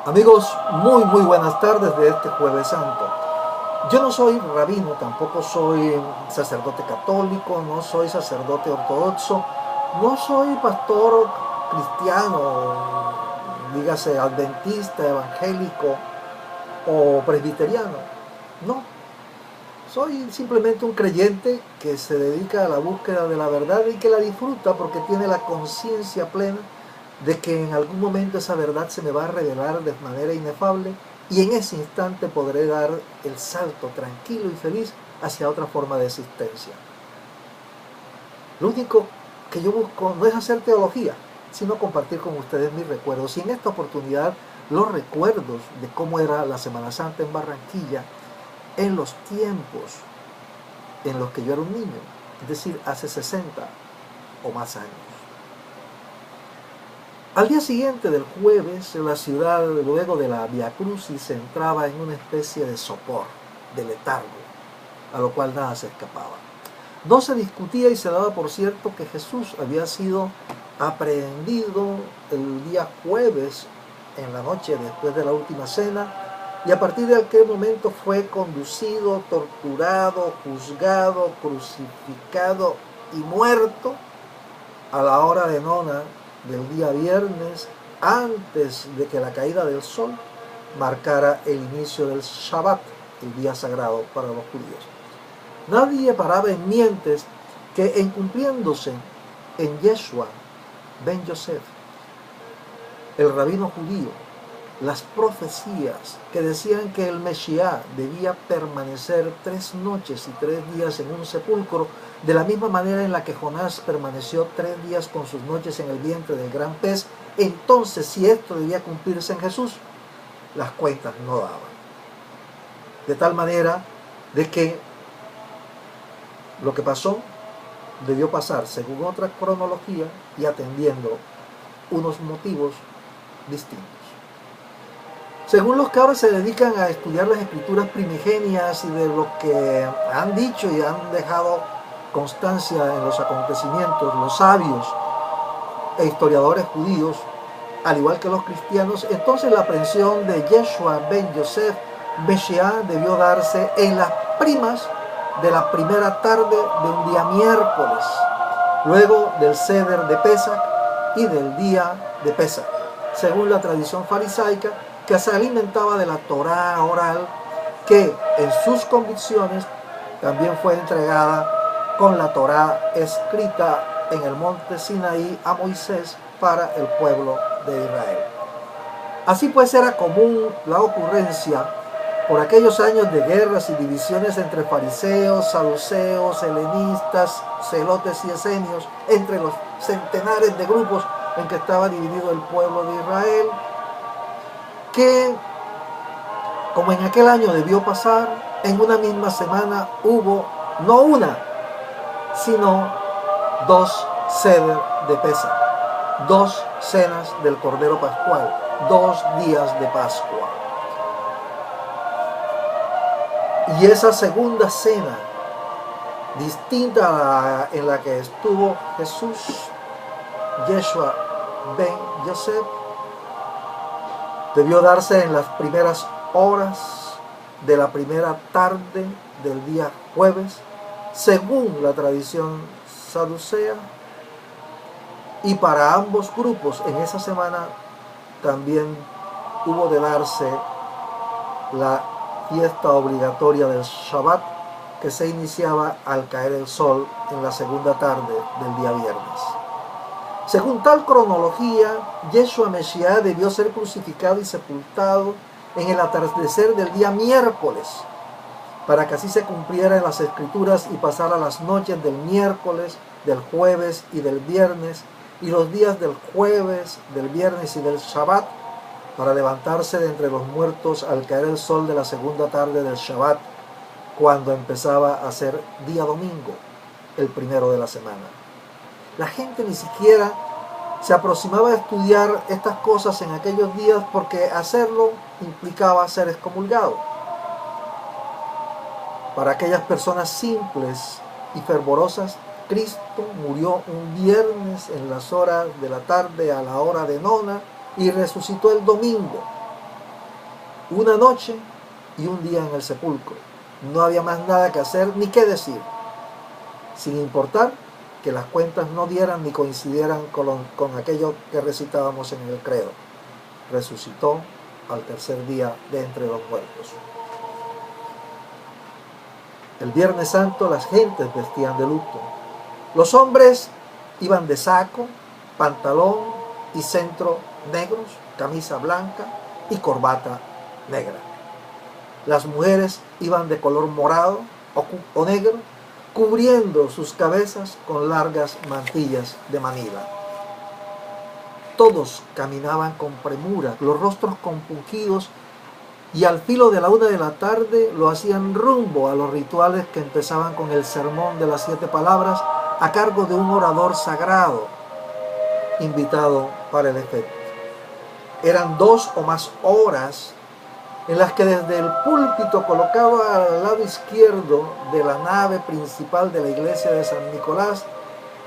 Amigos, muy buenas tardes de este Jueves Santo. Yo no soy rabino, tampoco soy sacerdote católico, no soy sacerdote ortodoxo, no soy pastor cristiano, dígase adventista, evangélico o presbiteriano. No, soy simplemente un creyente que se dedica a la búsqueda de la verdad y que la disfruta porque tiene la conciencia plena de que en algún momento esa verdad se me va a revelar de manera inefable y en ese instante podré dar el salto tranquilo y feliz hacia otra forma de existencia. Lo único que yo busco no es hacer teología, sino compartir con ustedes mis recuerdos. Y en esta oportunidad los recuerdos de cómo era la Semana Santa en Barranquilla en los tiempos en los que yo era un niño, es decir, hace 60 o más años. Al día siguiente del jueves, la ciudad, luego de la Via Crucis, entraba en una especie de sopor, de letargo, a lo cual nada se escapaba. No se discutía y se daba por cierto que Jesús había sido aprehendido el día jueves en la noche después de la última cena, y a partir de aquel momento fue conducido, torturado, juzgado, crucificado y muerto a la hora de nona del día viernes, antes de que la caída del sol marcara el inicio del Shabbat, el día sagrado para los judíos. Nadie paraba en mientes que, en cumpliéndose en Yeshua ben Yosef, el rabino judío, las profecías que decían que el Mesías debía permanecer 3 noches y 3 días en un sepulcro, de la misma manera en la que Jonás permaneció 3 días con sus noches en el vientre del gran pez. Entonces, si esto debía cumplirse en Jesús, las cuentas no daban. De tal manera de que lo que pasó debió pasar según otra cronología y atendiendo unos motivos distintos. Según los que ahora se dedican a estudiar las escrituras primigenias y de lo que han dicho y han dejado constancia en los acontecimientos, los sabios e historiadores judíos, al igual que los cristianos, entonces la aprehensión de Yeshua ben Yosef Mesías debió darse en las primas de la primera tarde de un día miércoles, luego del Seder de Pesach y del día de Pesach, según la tradición farisaica, que se alimentaba de la Torá oral, que en sus convicciones también fue entregada con la Torá escrita en el monte Sinaí a Moisés para el pueblo de Israel. Así pues, era común la ocurrencia por aquellos años de guerras y divisiones entre fariseos, saduceos, helenistas, celotes y esenios, entre los centenares de grupos en que estaba dividido el pueblo de Israel, que, como en aquel año debió pasar, en una misma semana hubo no una, sino 2 Seder de Pesach, 2 cenas del Cordero Pascual, 2 días de Pascua. Y esa segunda cena, distinta a la en la que estuvo Jesús, Yeshua ben Yosef, debió darse en las primeras horas de la primera tarde del día jueves, según la tradición saducea, y para ambos grupos en esa semana también hubo de darse la fiesta obligatoria del Shabbat, que se iniciaba al caer el sol en la segunda tarde del día viernes. Según tal cronología, Yeshua Mesías debió ser crucificado y sepultado en el atardecer del día miércoles, para que así se cumpliera en las escrituras y pasara las noches del miércoles, del jueves y del viernes, y los días del jueves, del viernes y del Shabbat, para levantarse de entre los muertos al caer el sol de la segunda tarde del Shabbat, cuando empezaba a ser día domingo, el primero de la semana. La gente ni siquiera se aproximaba a estudiar estas cosas en aquellos días, porque hacerlo implicaba ser excomulgado. Para aquellas personas simples y fervorosas, Cristo murió un viernes en las horas de la tarde a la hora de nona y resucitó el domingo. una noche y un día en el sepulcro. No había más nada que hacer ni que decir, sin importar que las cuentas no dieran ni coincidieran con aquello que recitábamos en el credo. Resucitó al tercer día de entre los muertos. El Viernes Santo las gentes vestían de luto. Los hombres iban de saco, pantalón y centro negros, camisa blanca y corbata negra. Las mujeres iban de color morado o negro, cubriendo sus cabezas con largas mantillas de Manila. Todos caminaban con premura, los rostros compungidos, y al filo de la 1 de la tarde lo hacían rumbo a los rituales que empezaban con el sermón de las 7 palabras a cargo de un orador sagrado invitado para el efecto. Eran 2 o más horas en las que desde el púlpito colocado al lado izquierdo de la nave principal de la iglesia de San Nicolás,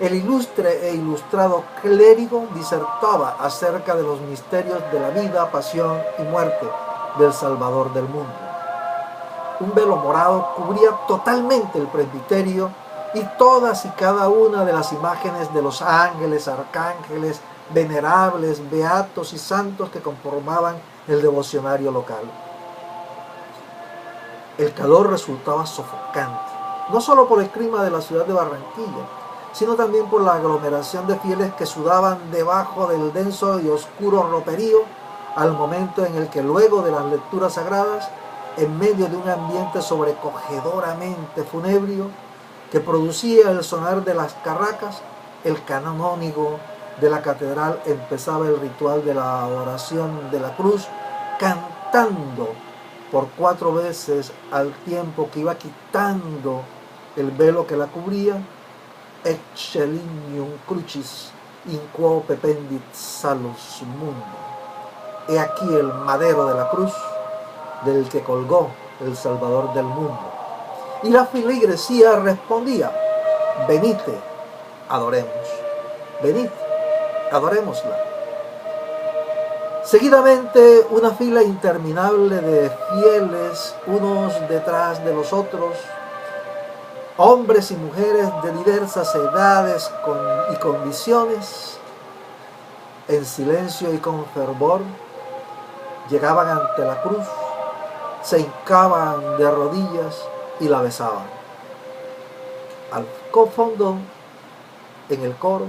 el ilustre e ilustrado clérigo disertaba acerca de los misterios de la vida, pasión y muerte del Salvador del mundo. Un velo morado cubría totalmente el presbiterio y todas y cada una de las imágenes de los ángeles, arcángeles, venerables, beatos y santos que conformaban el devocionario local. El calor resultaba sofocante, no solo por el clima de la ciudad de Barranquilla, sino también por la aglomeración de fieles que sudaban debajo del denso y oscuro roperío al momento en el que luego de las lecturas sagradas, en medio de un ambiente sobrecogedoramente funebrio que producía el sonar de las carracas, el canónigo de la catedral empezaba el ritual de la adoración de la cruz, cantando por 4 veces al tiempo que iba quitando el velo que la cubría, Ecce lignum crucis in quo pependit salus mundo. He aquí el madero de la cruz del que colgó el Salvador del mundo. Y la feligresía respondía: venid, adoremos, venid, adorémosla. Seguidamente una fila interminable de fieles, unos detrás de los otros, hombres y mujeres de diversas edades y condiciones, en silencio y con fervor, llegaban ante la cruz, se hincaban de rodillas y la besaban. Al fondo, en el coro,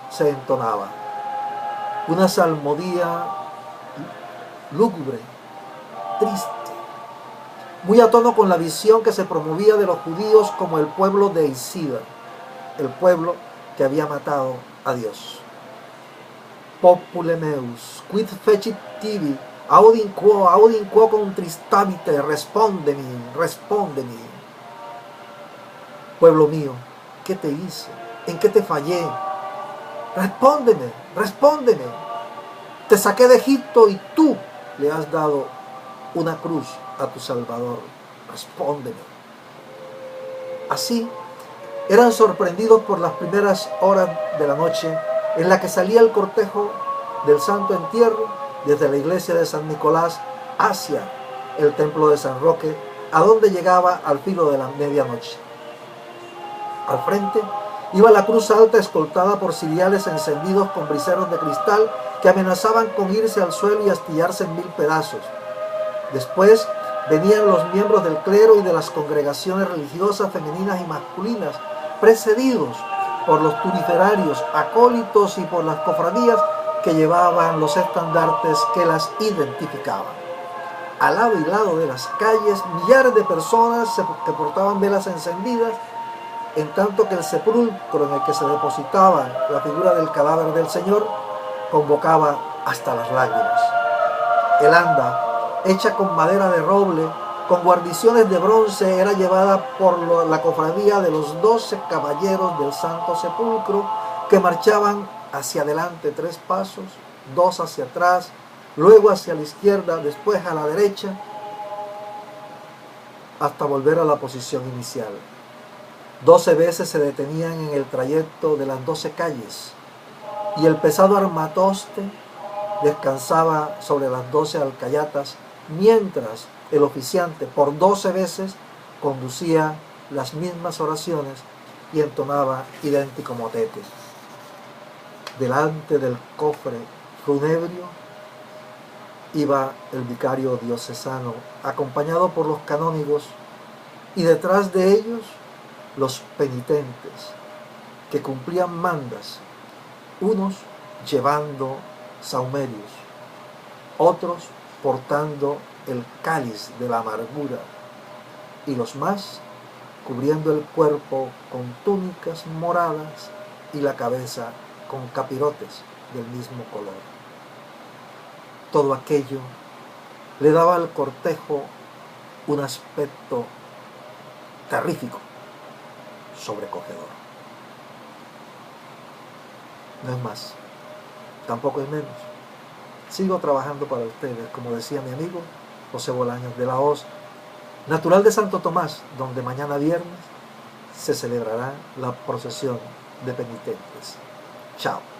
se entonaba una salmodia lúgubre, triste, muy a tono con la visión que se promovía de los judíos como el pueblo de Isida, el pueblo que había matado a Dios. Popule meus, quid fecit tibi, audin quo contristabite, respóndeme, respóndeme. Pueblo mío, ¿qué te hice? ¿En qué te fallé? Respóndeme, respóndeme. Te saqué de Egipto y tú le has dado una cruz a tu Salvador. Respóndeme. Así, eran sorprendidos por las primeras horas de la noche en la que salía el cortejo del Santo Entierro desde la iglesia de San Nicolás hacia el templo de San Roque, a donde llegaba al filo de la medianoche. Al frente iba la cruz alta escoltada por ciriales encendidos con briseros de cristal que amenazaban con irse al suelo y astillarse en 1000 pedazos. Después venían los miembros del clero y de las congregaciones religiosas femeninas y masculinas, precedidos por los turiferarios, acólitos y por las cofradías que llevaban los estandartes que las identificaban. Al lado y lado de las calles, millares de personas que portaban velas encendidas, en tanto que el sepulcro en el que se depositaba la figura del cadáver del Señor convocaba hasta las lágrimas. El anda, hecha con madera de roble, con guarniciones de bronce, era llevada por la cofradía de los 12 caballeros del Santo Sepulcro, que marchaban hacia adelante 3 pasos, 2 hacia atrás, luego hacia la izquierda, después a la derecha, hasta volver a la posición inicial. 12 veces se detenían en el trayecto de las 12 calles, y el pesado armatoste descansaba sobre las 12 alcayatas, mientras el oficiante por 12 veces conducía las mismas oraciones y entonaba idéntico motete. Delante del cofre funebrio iba el vicario diocesano, acompañado por los canónigos, y detrás de ellos los penitentes, que cumplían mandas, unos llevando sahumerios, otros portando el cáliz de la amargura, y los más cubriendo el cuerpo con túnicas moradas y la cabeza con capirotes del mismo color. Todo aquello le daba al cortejo un aspecto terrífico, sobrecogedor. No es más, tampoco es menos. Sigo trabajando para ustedes, como decía mi amigo José Bolaños de la Hoz, natural de Santo Tomás, donde mañana viernes se celebrará la procesión de penitentes. Chao.